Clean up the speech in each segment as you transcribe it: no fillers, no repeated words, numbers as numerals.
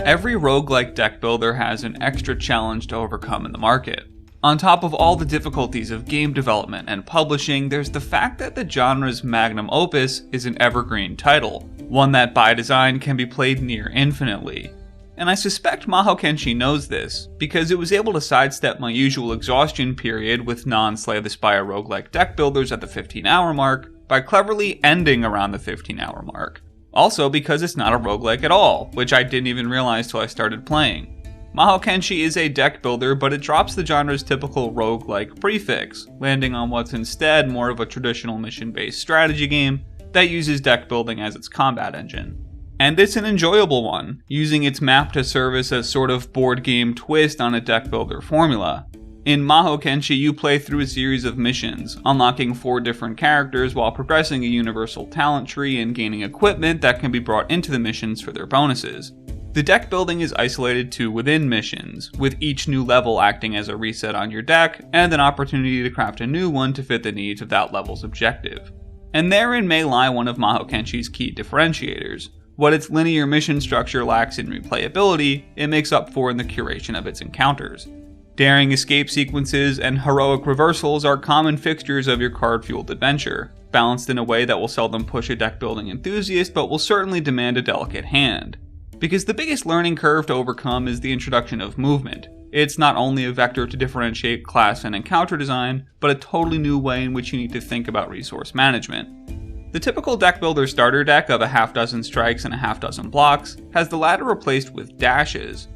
Every roguelike deck builder has an extra challenge to overcome in the market. On top of all the difficulties of game development and publishing, there's the fact that the genre's magnum opus is an evergreen title, one that by design can be played near infinitely. And I suspect Mahokenshi knows this, because it was able to sidestep my usual exhaustion period with non-Slay the Spire roguelike deck builders at the 15-hour mark by cleverly ending around the 15-hour mark. Also because it's not a roguelike at all, which I didn't even realize till I started playing. Mahokenshi is a deck builder, but it drops the genre's typical roguelike prefix, landing on what's instead more of a traditional mission-based strategy game that uses deck building as its combat engine. And it's an enjoyable one, using its map to serve as a sort of board game twist on a deck builder formula. In Mahokenshi, you play through a series of missions, unlocking 4 different characters while progressing a universal talent tree and gaining equipment that can be brought into the missions for their bonuses. The deck building is isolated to within missions, with each new level acting as a reset on your deck, and an opportunity to craft a new one to fit the needs of that level's objective. And therein may lie one of Mahokenshi's key differentiators. What its linear mission structure lacks in replayability, it makes up for in the curation of its encounters. Daring escape sequences and heroic reversals are common fixtures of your card-fueled adventure, balanced in a way that will seldom push a deck-building enthusiast but will certainly demand a delicate hand. Because the biggest learning curve to overcome is the introduction of movement. It's not only a vector to differentiate class and encounter design, but a totally new way in which you need to think about resource management. The typical deck builder starter deck of a half dozen strikes and a half dozen blocks has the latter replaced with dashes.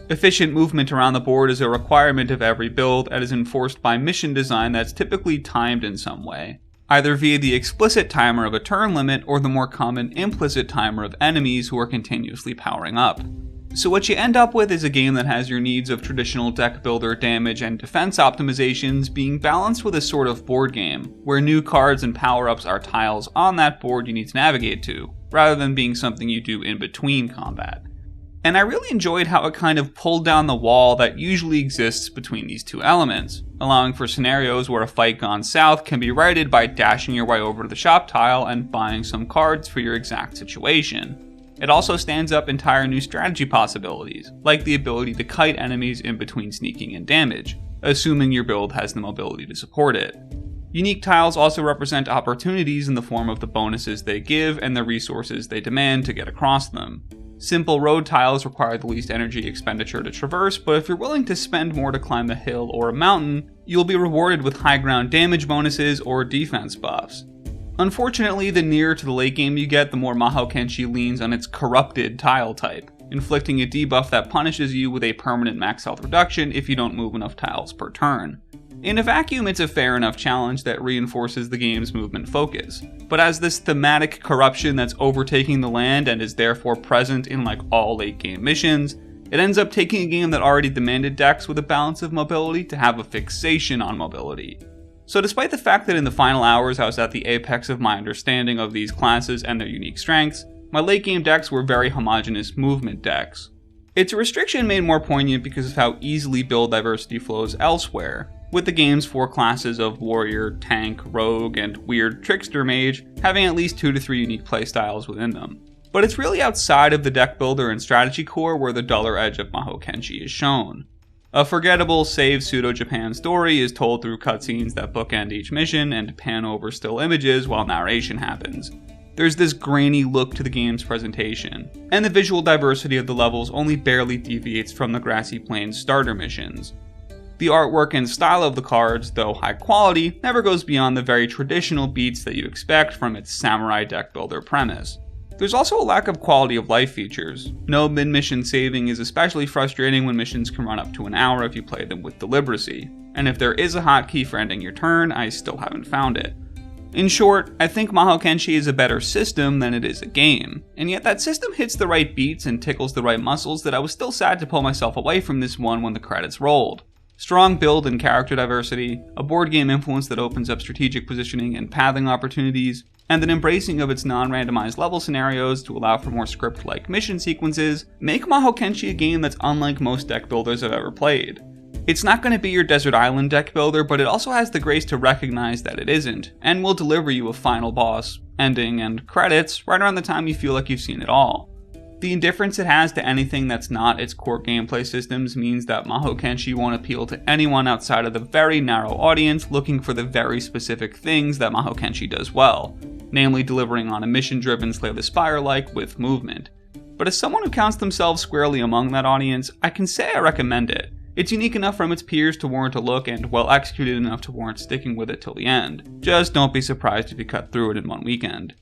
Efficient movement around the board is a requirement of every build and is enforced by mission design that's typically timed in some way, either via the explicit timer of a turn limit or the more common implicit timer of enemies who are continuously powering up. So what you end up with is a game that has your needs of traditional deck builder damage and defense optimizations being balanced with a sort of board game, where new cards and power-ups are tiles on that board you need to navigate to, rather than being something you do in between combat. And I really enjoyed how it kind of pulled down the wall that usually exists between these two elements, allowing for scenarios where a fight gone south can be righted by dashing your way over to the shop tile and buying some cards for your exact situation. It also stands up entire new strategy possibilities, like the ability to kite enemies in between sneaking and damage, assuming your build has the mobility to support it. Unique tiles also represent opportunities in the form of the bonuses they give and the resources they demand to get across them. Simple road tiles require the least energy expenditure to traverse, but if you're willing to spend more to climb a hill or a mountain, you'll be rewarded with high ground damage bonuses or defense buffs. Unfortunately, the nearer to the late game you get, the more Mahokenshi leans on its corrupted tile type, inflicting a debuff that punishes you with a permanent max health reduction if you don't move enough tiles per turn. In a vacuum, it's a fair enough challenge that reinforces the game's movement focus, but as this thematic corruption that's overtaking the land and is therefore present in like all late game missions, it ends up taking a game that already demanded decks with a balance of mobility to have a fixation on mobility. So despite the fact that in the final hours I was at the apex of my understanding of these classes and their unique strengths, my late game decks were very homogeneous movement decks. It's a restriction made more poignant because of how easily build diversity flows elsewhere, with the game's 4 classes of warrior, tank, rogue, and weird trickster mage having at least 2 to 3 unique playstyles within them. But it's really outside of the deck builder and strategy core where the duller edge of Mahokenshi is shown. A forgettable, save pseudo-Japan story is told through cutscenes that bookend each mission and pan over still images while narration happens. There's this grainy look to the game's presentation, and the visual diversity of the levels only barely deviates from the Grassy Plains starter missions. The artwork and style of the cards, though high quality, never goes beyond the very traditional beats that you expect from its samurai deck builder premise. There's also a lack of quality of life features. No mid-mission saving is especially frustrating when missions can run up to an hour if you play them with deliberacy, and if there is a hotkey for ending your turn, I still haven't found it. In short, I think Mahokenshi is a better system than it is a game, and yet that system hits the right beats and tickles the right muscles that I was still sad to pull myself away from this one when the credits rolled. Strong build and character diversity, a board game influence that opens up strategic positioning and pathing opportunities, and an embracing of its non-randomized level scenarios to allow for more script-like mission sequences make Mahokenshi a game that's unlike most deck builders I've ever played. It's not going to be your desert island deck builder, but it also has the grace to recognize that it isn't, and will deliver you a final boss, ending, and credits right around the time you feel like you've seen it all. The indifference it has to anything that's not its core gameplay systems means that Mahokenshi won't appeal to anyone outside of the very narrow audience looking for the very specific things that Mahokenshi does well, namely delivering on a mission-driven Slay the Spire-like with movement. But as someone who counts themselves squarely among that audience, I can say I recommend it. It's unique enough from its peers to warrant a look and well executed enough to warrant sticking with it till the end. Just don't be surprised if you cut through it in one weekend.